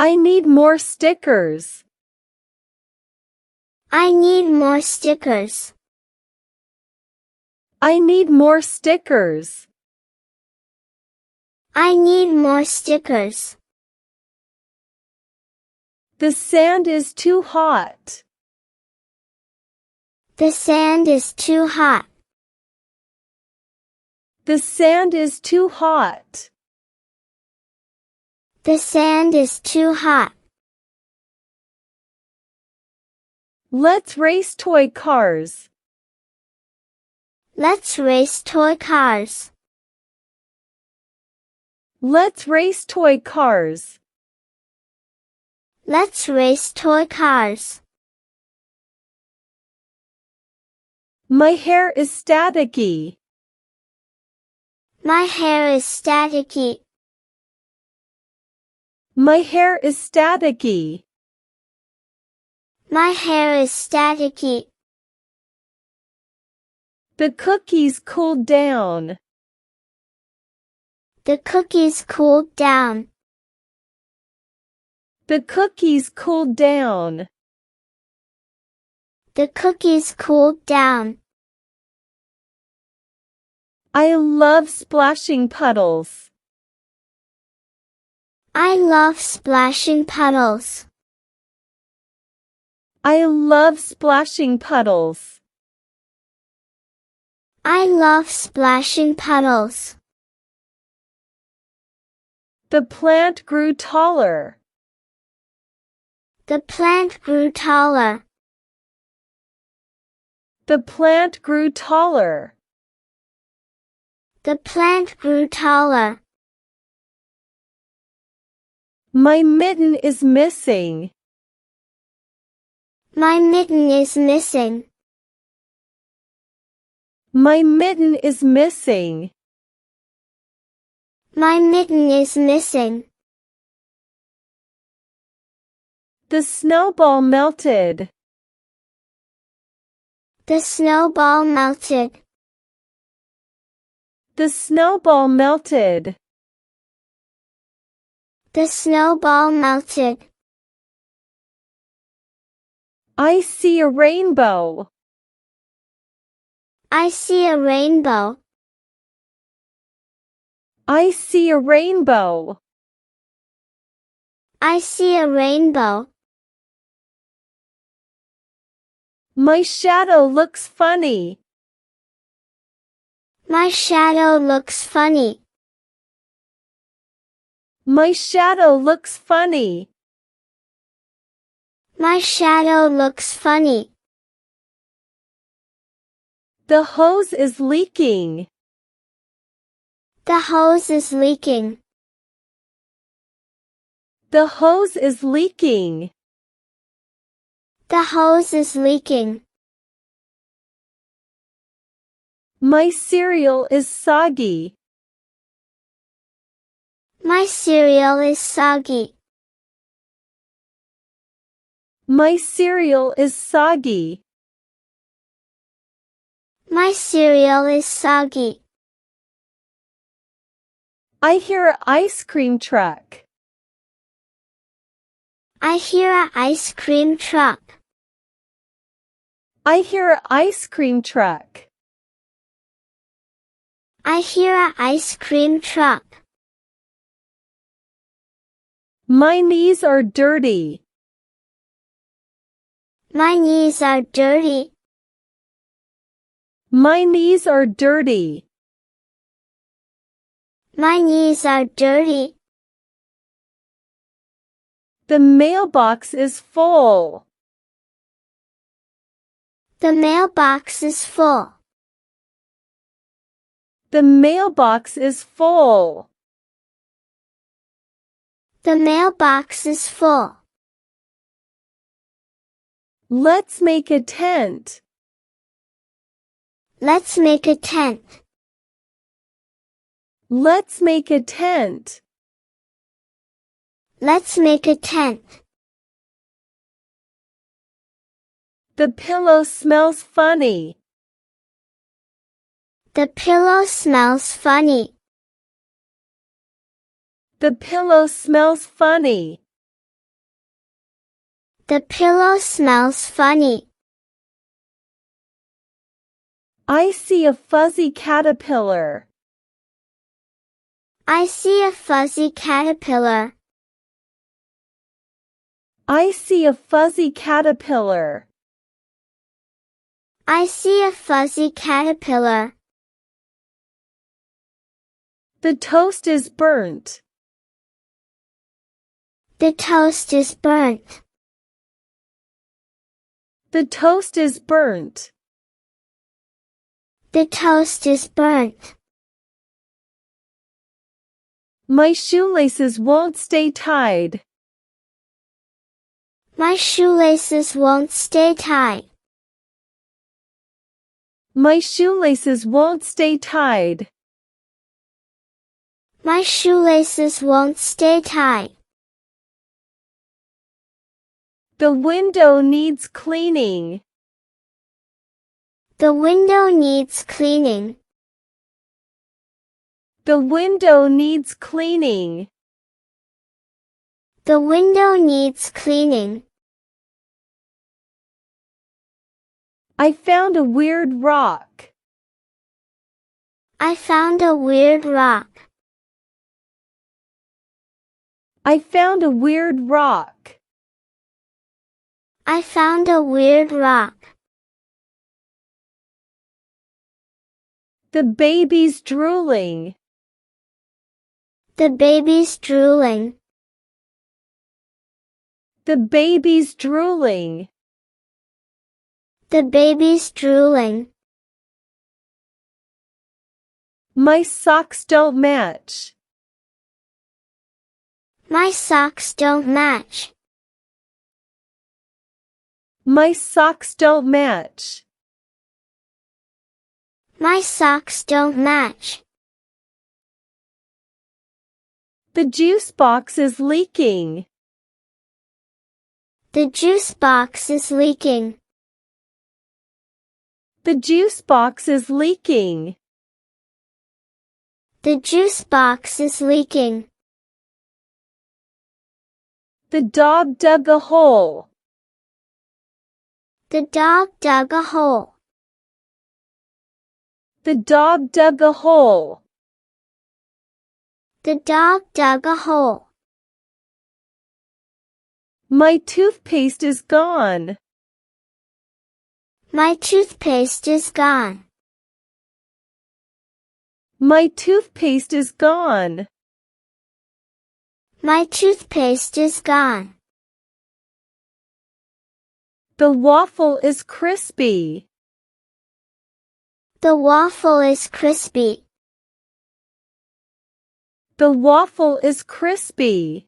I need more stickers. I need more stickers. I need more stickers. I need more stickers. The sand is too hot. The sand is too hot. The sand is too hot. The sand is too hot. Let's race toy cars. Let's race toy cars. Let's race toy cars. Let's race toy cars. My hair is staticky. My hair is staticky. My hair is staticky. My hair is staticky. The cookies cooled down. The cookies cooled down. The cookies cooled down. The cookies cooled down. I love splashing puddles. I love splashing puddles. I love splashing puddles. I love splashing puddles. The plant grew taller. The plant grew taller. The plant grew taller. The plant grew taller. My mitten is missing. My mitten is missing. My mitten is missing. My mitten is missing. The snowball melted. The snowball melted. The snowball melted. The snowball melted. I see a rainbow. I see a rainbow. I see a rainbow. I see a rainbow. My shadow looks funny. My shadow looks funny. My shadow looks funny. My shadow looks funny. The hose is leaking. The hose is leaking. The hose is leaking. The hose is leaking. My cereal is soggy. My cereal is soggy. My cereal is soggy. My cereal is soggy. I hear an ice cream truck. I hear an ice cream truck. I hear an ice cream truck. I hear an ice cream truck. My knees are dirty. My knees are dirty. My knees are dirty. My knees are dirty. The mailbox is full. The mailbox is full. The mailbox is full. The mailbox is full. Let's make a tent. Let's make a tent. Let's make a tent. Let's make a tent. The pillow smells funny. The pillow smells funny. The pillow smells funny. The pillow smells funny. I see a fuzzy caterpillar. I see a fuzzy caterpillar. I see a fuzzy caterpillar. I see a fuzzy caterpillar. The toast is burnt. The toast is burnt. The toast is burnt. The toast is burnt. My shoelaces won't stay tied. My shoelaces won't stay tied. My shoelaces won't stay tied. My shoelaces won't stay tied. The window needs cleaning. The window needs cleaning. The window needs cleaning. The window needs cleaning. I found a weird rock. I found a weird rock. I found a weird rock. I found a weird rock. The baby's drooling. The baby's drooling. The baby's drooling. The baby's drooling. My socks don't match. My socks don't match. My socks don't match. My socks don't match. The juice box is leaking. The juice box is leaking. The juice box is leaking. The juice box is leaking. The dog dug a hole. The dog dug a hole. The dog dug a hole. The dog dug a hole. My toothpaste is gone. My toothpaste is gone. My toothpaste is gone. My toothpaste is gone. The waffle is crispy. The waffle is crispy. The waffle is crispy.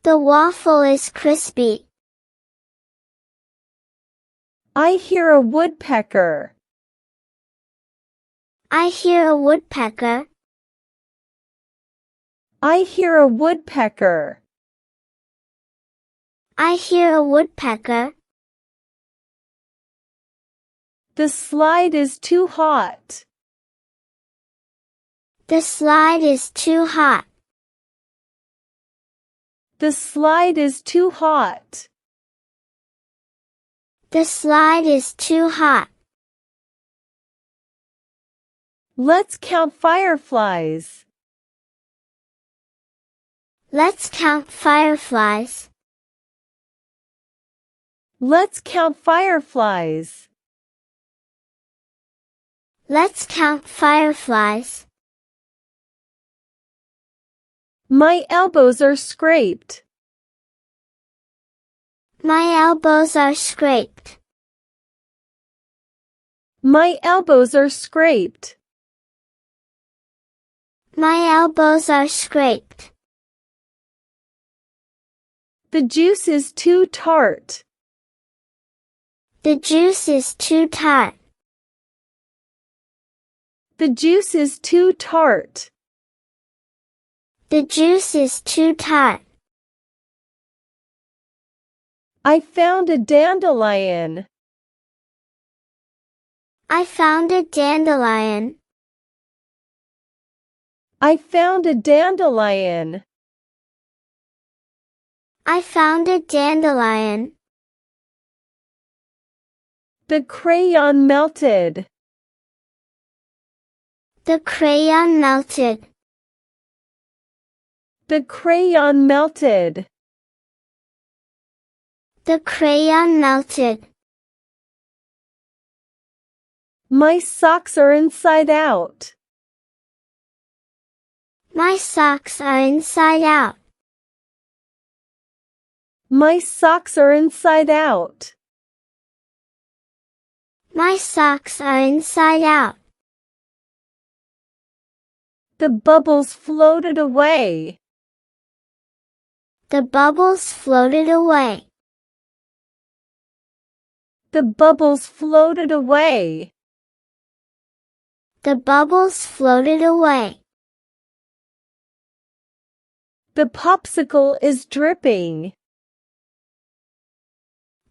The waffle is crispy. I hear a woodpecker. I hear a woodpecker. I hear a woodpecker. I hear a woodpecker. The slide is too hot. The slide is too hot. The slide is too hot. The slide is too hot. Let's count fireflies. Let's count fireflies. Let's count fireflies. Let's count fireflies. My elbows are scraped. My elbows are scraped. My elbows are scraped. My elbows are scraped. The juice is too tart. The juice is too tart. The juice is too tart. The juice is too tart. I found a dandelion. I found a dandelion. I found a dandelion. I found a dandelion. The crayon melted. The crayon melted. The crayon melted. The crayon melted. My socks are inside out. My socks are inside out. My socks are inside out. My socks are inside out. The bubbles floated away. The bubbles floated away. The bubbles floated away. The bubbles floated away. The popsicle is dripping.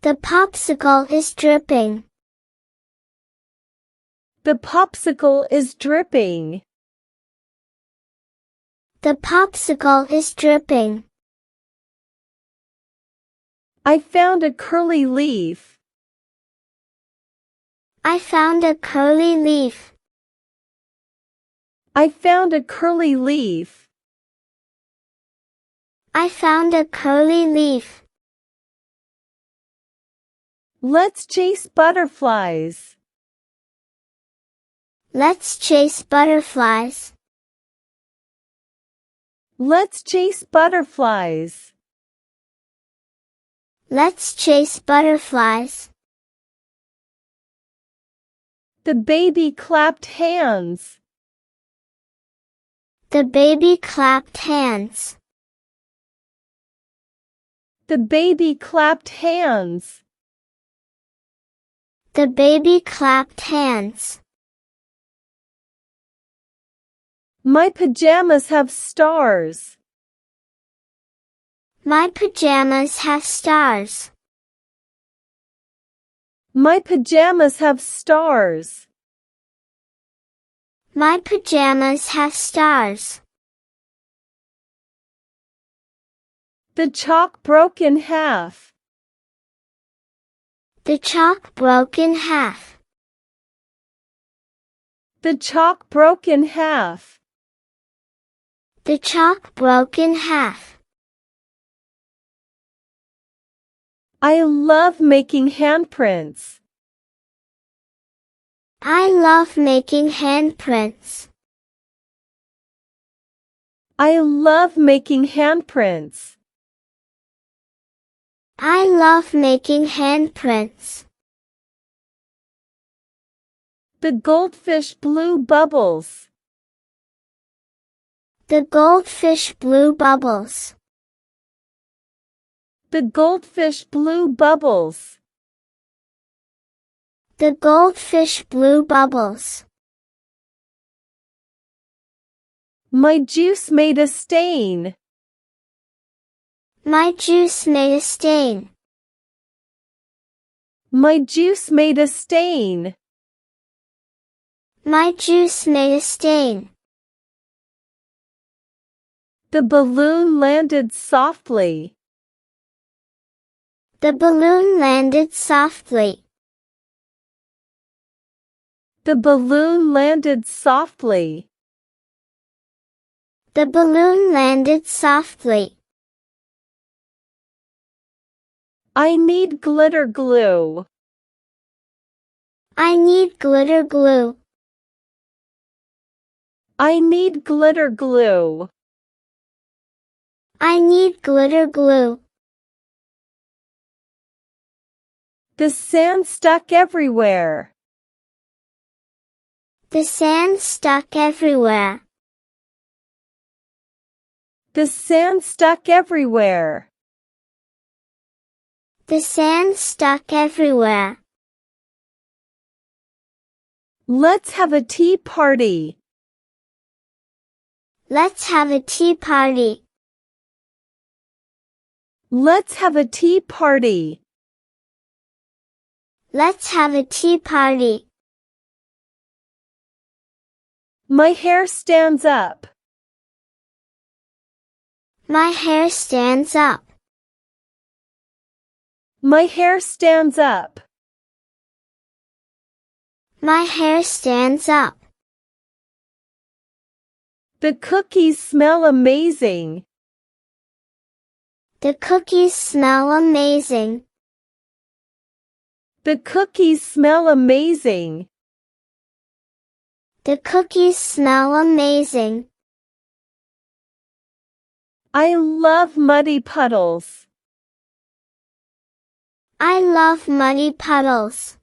The popsicle is dripping. The popsicle is dripping. The popsicle is dripping. I found a curly leaf. I found a curly leaf. I found a curly leaf. I found a curly leaf. Let's chase butterflies. Let's chase butterflies. Let's chase butterflies. Let's chase butterflies. The baby clapped hands. The baby clapped hands. The baby clapped hands. The baby clapped hands. My pajamas have stars. My pajamas have stars. My pajamas have stars. My pajamas have stars. The chalk broke in half. The chalk broke in half. The chalk broke in half. The chalk broke in half. I love making handprints. I love making handprints. I love making handprints. I love making handprints. The goldfish blew bubbles. The goldfish blew bubbles. The goldfish blew bubbles. The goldfish blew bubbles. My juice made a stain. My juice made a stain. My juice made a stain. My juice made a stain. The balloon landed softly. The balloon landed softly. The balloon landed softly. The balloon landed softly. I need glitter glue. I need glitter glue. I need glitter glue. I need glitter glue. The sand stuck everywhere. The sand stuck everywhere. The sand stuck everywhere. The sand stuck everywhere. Let's have a tea party. Let's have a tea party. Let's have a tea party. Let's have a tea party. My hair stands up. My hair stands up. My hair stands up. My hair stands up. The cookies smell amazing. The cookies smell amazing. The cookies smell amazing. The cookies smell amazing. I love muddy puddles. I love muddy puddles.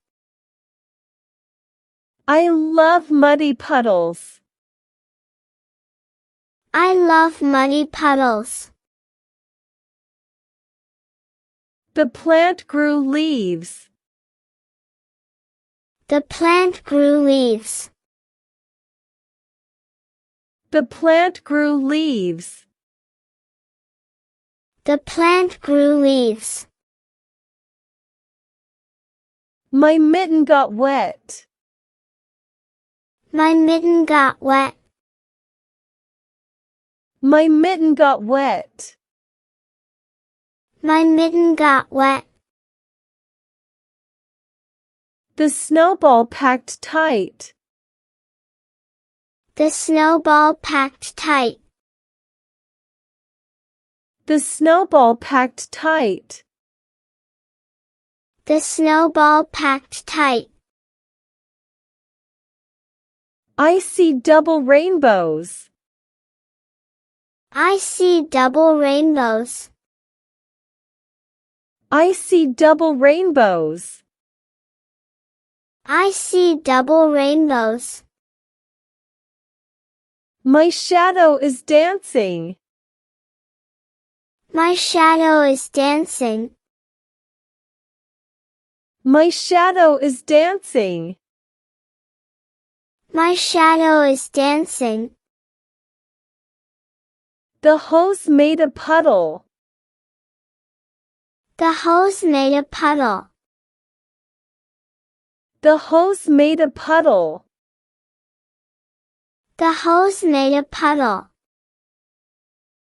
I love muddy puddles. I love muddy puddles. The plant grew leaves. The plant grew leaves. The plant grew leaves. The plant grew leaves. My mitten got wet. My mitten got wet. My mitten got wet. My mitten got wet. The snowball packed tight. The snowball packed tight. The snowball packed tight. The snowball packed tight. I see double rainbows. I see double rainbows. I see double rainbows. I see double rainbows. My shadow is dancing. My shadow is dancing. My shadow is dancing. My shadow is dancing. The hose made a puddle. The hose made a puddle. The hose made a puddle. The hose made a puddle.